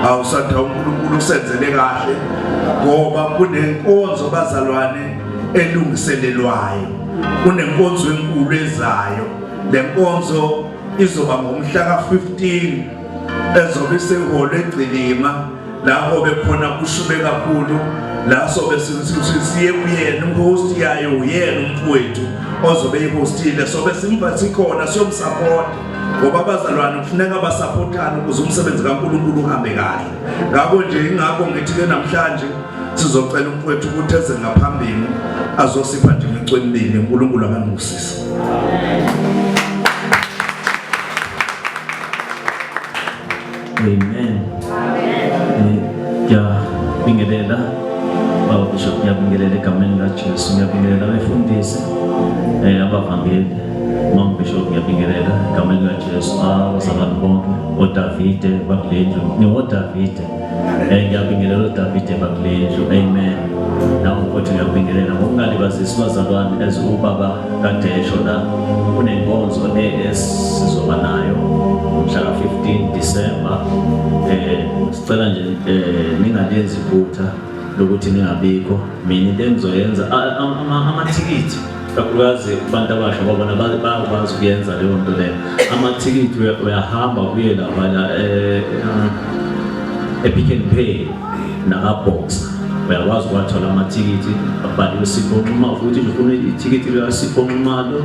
awusatha uNkulunkulu usenzele kahle ngoba kunenkonzo bazalwane elungiselelwayo, kunenkonzo enkulu ezayo. Le nkonzo izoba ngomhla ka-15 ezobe isehholo eGcilima lapho bekhona kushube kakhulu, la sobe siye kuyena umhost yayo uyena umfowethu ozobe ihostile, sobe simba sikhona siyomsupport ngoba abazalwane kufuneka basupportane ukuze umsebenzi kaNkulunkulu uhambe kahle. Ngakho nje ingakho ngithi ke namhlanje sizocela umfowethu ukuthi eze ngaphambili azosipha nje imicwe emibili. uNkulunkulu abanibusise. Amen. Ngiyabingelela Baba Bishop, ngiyabingelela egameni likaJesu, ngiyabingelela abefundisi abavangeli. Mama Bishop, ngiyabingelela egameni likaJesu, abazalwane bonke, oDavide bakulendlu, niwoDavide. Ngiyabingelela uDavide bakulendlu. Amen. Nawe mfowethu ngiyabingelela ngokungalibazisi bazalwane as ubaba kaDesho la kunenkonzo esizoba nayo mhla ka-15 December. Sicela nje ningalenzi iphutha lokuthi ningabikho. Mina into engizoyenza amathikithi kakhulukazi kubantu abasha babona bayakwazi ukuyenza leyo nto leyo. Amathikithi uyahamba kuye lapha ePick n Pay nakaBoxer, uyakwazi ukuthola amathikithi abhaliwe Sipho Nxumalo, futhi nje ufuna ithikithi likaSipho Nxumalo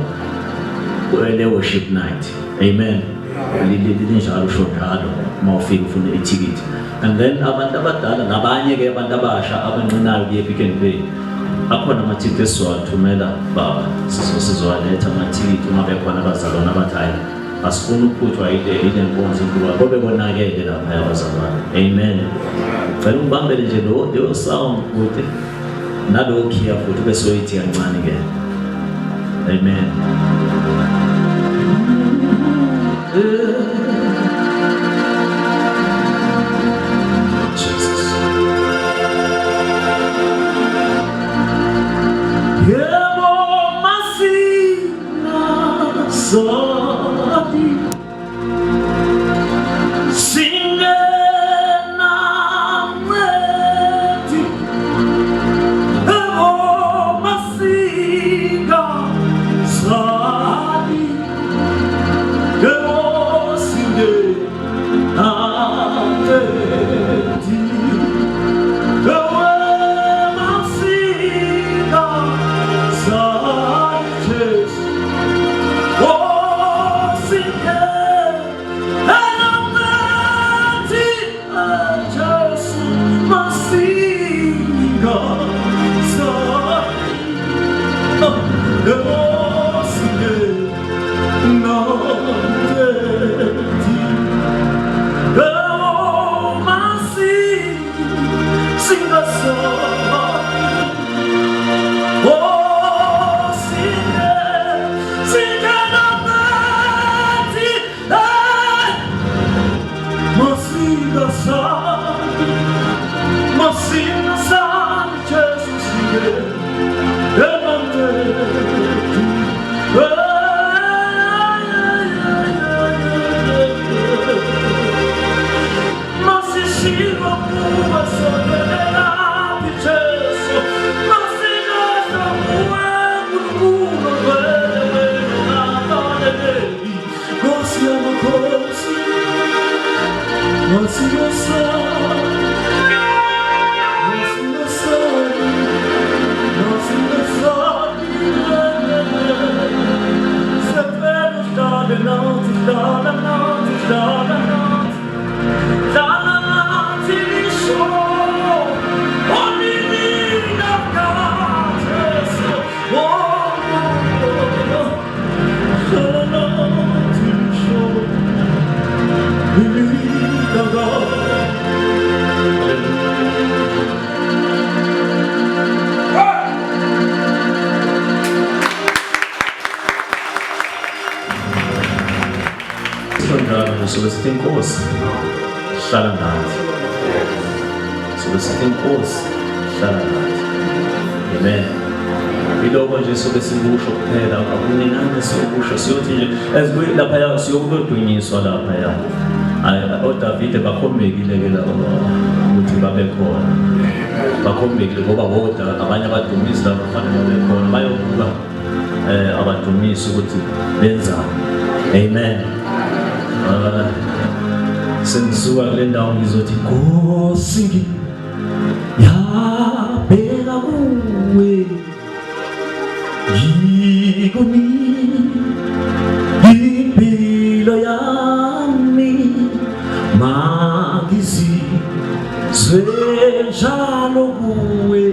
le worship night. Amen. Linjalo shodalo mawufika ufuna ithikithi. And then abantu abadala nabanye ke abantu abasha abanqinayo kuye Pick n Pay, akhona amathikithi esiwathumela baba, sizowaletha amathikithi uma bekhona abazalwane abathi hayi asifuna ukuphuthwa ile nkonzo kuba bobe bonakele lapha abazalwane. Amen. Cela ungibambele nje lo sound futhi nalo khiya futhi bese uyithi kancane ke. Amen. Jesus. Yebo masina sodi singena mweti. Yebo masika sodi yebo singena mweti. Yebo masika sodi Solicita inkosi hlala nathi, solicita inkosi hlala nathi. Amen. Iloko nje sobe sikusho kuphela, akuninani siyokusho siyothi nje as we lapha siyokudunyiswa lapha. oDavide bakhombekile ke labo ukuthi babe khona bakhombekile ngoba bodwa abanye abadumisi laba kufanele babe khona bayokuba abadumisi ukuthi benzani. Amen. Sengisuka kule ndawo ngizothi Nkosi yabheka kuwe yikuni impilo yami magizizwe njalo kuwe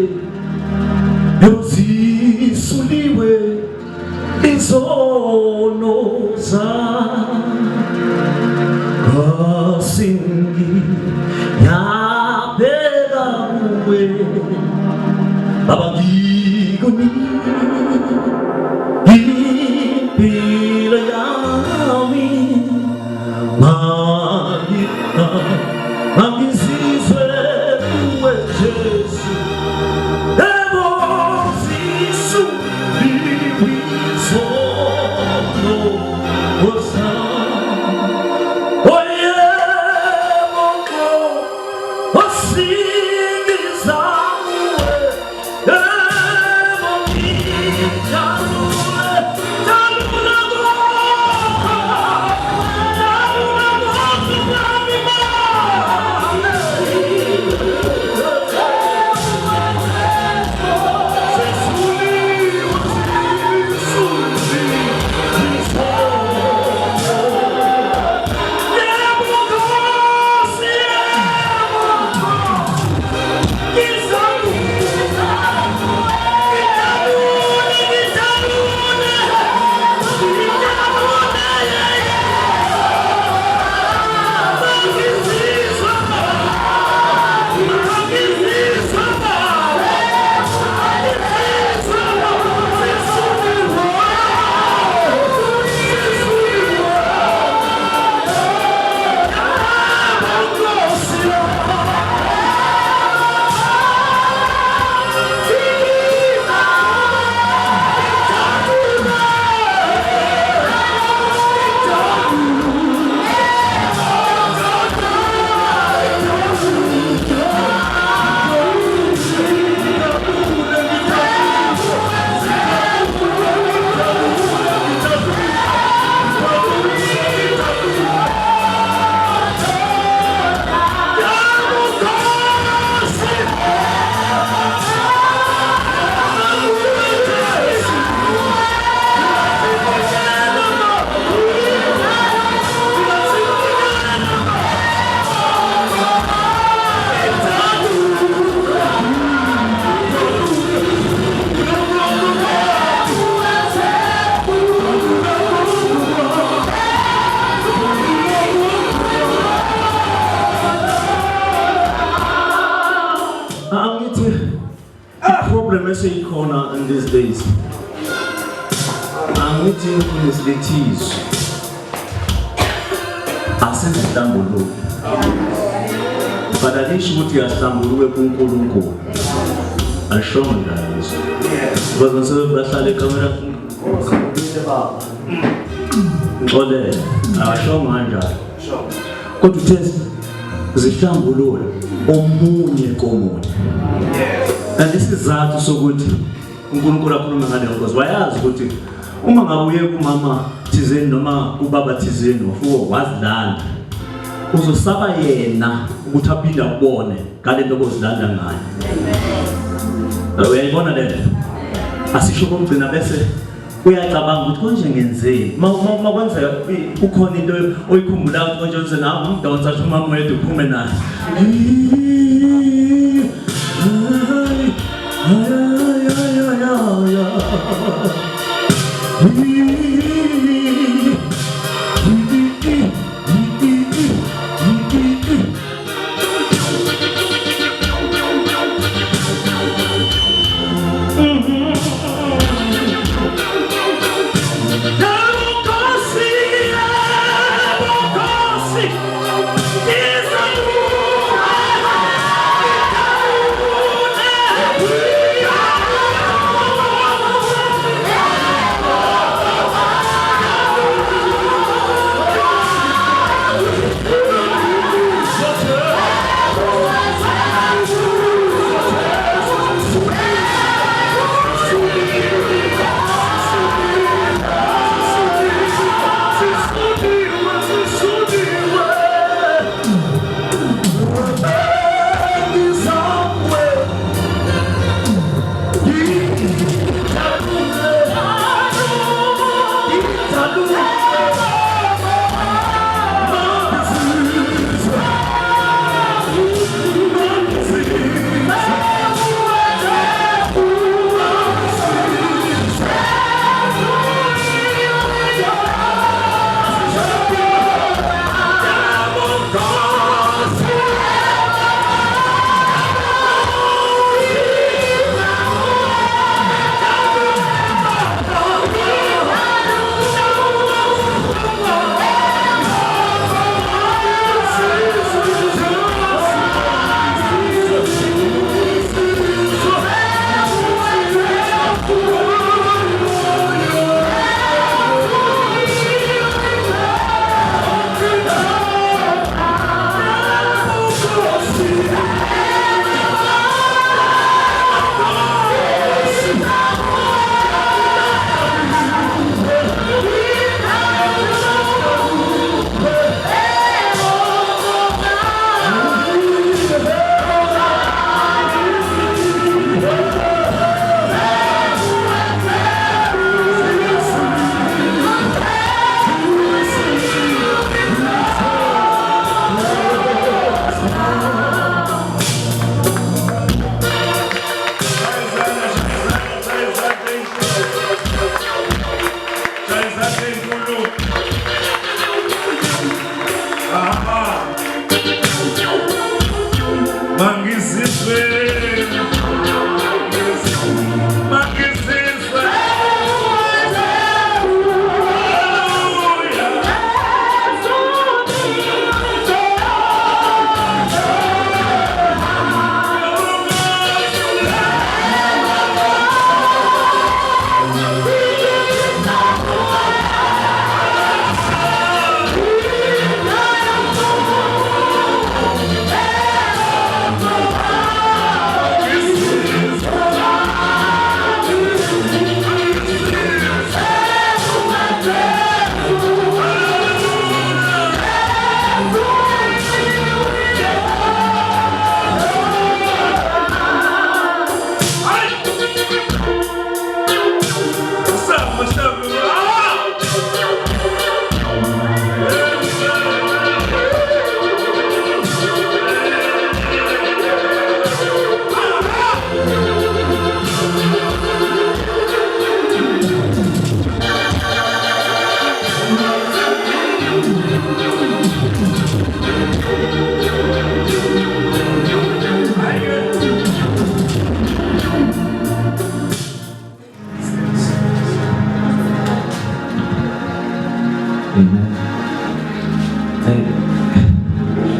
yozisuliwe izono zami Nkosi yabheka kuwe Baba ngikuni impilo yami magizizwe kuwe Jesu ebozisuliwe izono zami Corner in these days. I'm meeting with the teas. I sent a Tambulu. But I think she would get Tambulu Punko and show me that. But when so that's the camera. Oh, there. I'll show my hand. Go to test the Tambulu. Omunye komuni. And this is that so good. Unkulunkulu akhuluma ngale because wayazi ukuthi uma ngabuye kumama thizeni noma ubaba thizeni ofuwo wazilanda uzosaba yena ukuthi aphinda ubone ngale nto ozilanda ngayo. Uyayibona le asisho komgcina bese uyacabanga ukuthi konje ngenzeni makwenza ukhona into oyikhumbula konje uze nami ngidonsa ukuthi umama wethu uphume naye.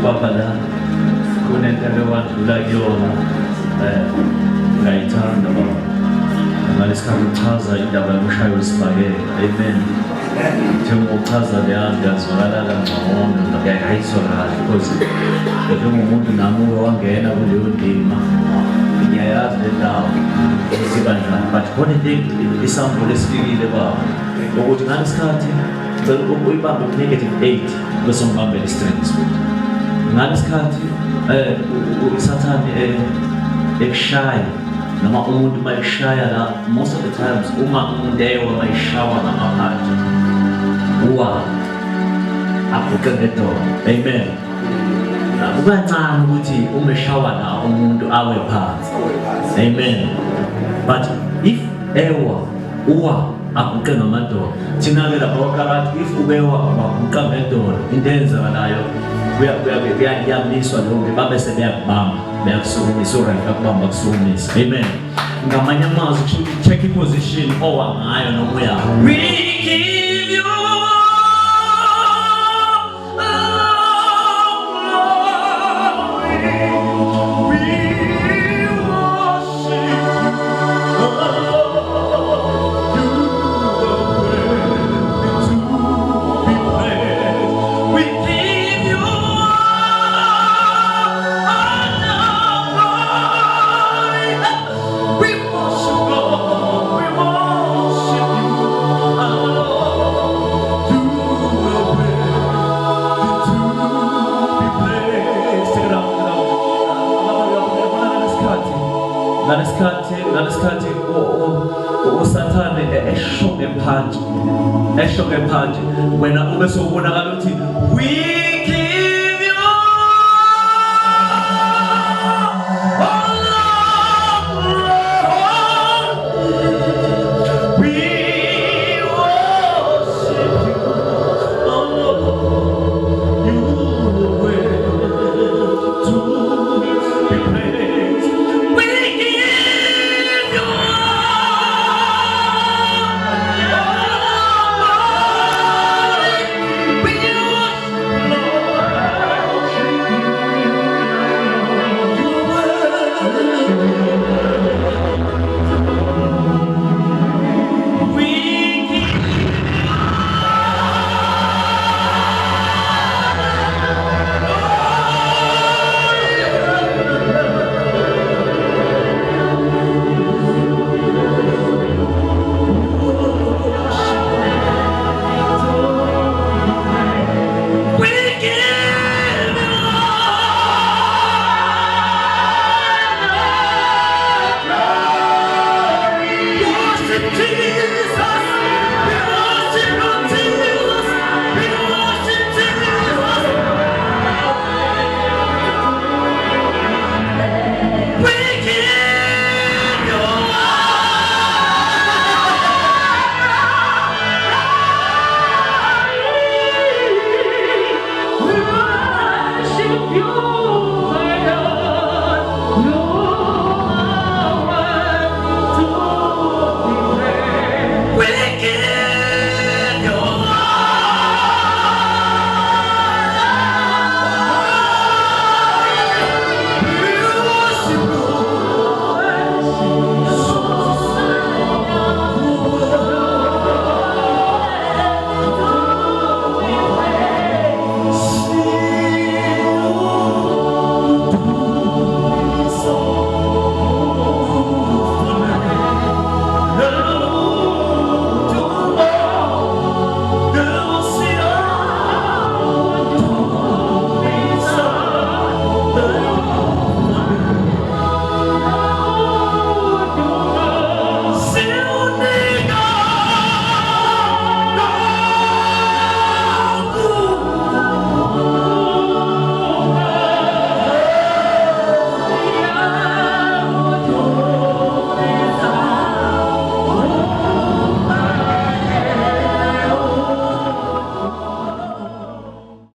Babala kunentendo wadlula kuyona ngayithanda baba ngalesikhathi uchaza indaba yokushaya wesibhakela. Amen. Njengoba uchaza leyanto yazwakala kangcono ngiyayizwa kahle because njengomuntu nami wangena kuleyo ndima ngiyayazi le ndawo isiba njani, but khona into isambulo esifikile baba ukuthi ngalesikhathi uyibambe ku-8 bese ungibambele i-strength. Ngalesikhathi usathane ekushaya noma umuntu uma eshaya la, most of the times uma umuntu ewa mayishawa ngamaphansi uwa aguqe ngedolo. Amen. Kukancane ukuthi uma eshawa la umuntu awe phansi. Amen. But if ewa uwa aguqe ngamadolo, thina-ke lapha kwakarati if ubewa waguqa ngedolo, into eyenzakalayo kuyamiswa lokho babe sebeyakubamba beyakusukumisa urayika kubamba kusukumisa. Amen. Ngamanye amazwi kusho ukuthi check i-position owa ngayo noma uyayo. We give you ngalesikhathi usathane eshoke phansi wena ube sowubonakala ukuthi